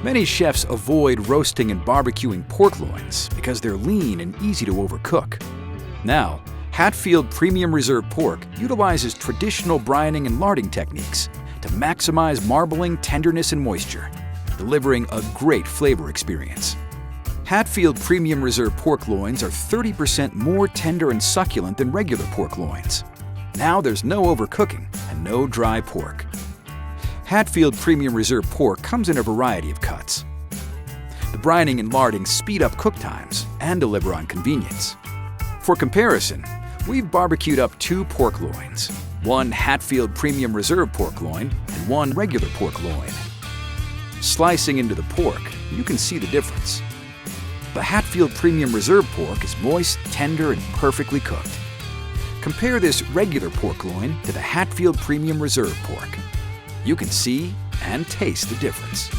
Many chefs avoid roasting and barbecuing pork loins because they're lean and easy to overcook. Now, Hatfield Premium Reserve Pork utilizes traditional brining and larding techniques to maximize marbling, tenderness, and moisture, delivering a great flavor experience. Hatfield Premium Reserve pork loins are 30% more tender and succulent than regular pork loins. Now there's no overcooking and no dry pork. Hatfield Premium Reserve pork comes in a variety of cuts. The brining and larding speed up cook times and deliver on convenience. For comparison, we've barbecued up 2 pork loins, one Hatfield Premium Reserve pork loin and one regular pork loin. Slicing into the pork, you can see the difference. The Hatfield Premium Reserve pork is moist, tender, and perfectly cooked. Compare this regular pork loin to the Hatfield Premium Reserve pork. You can see and taste the difference.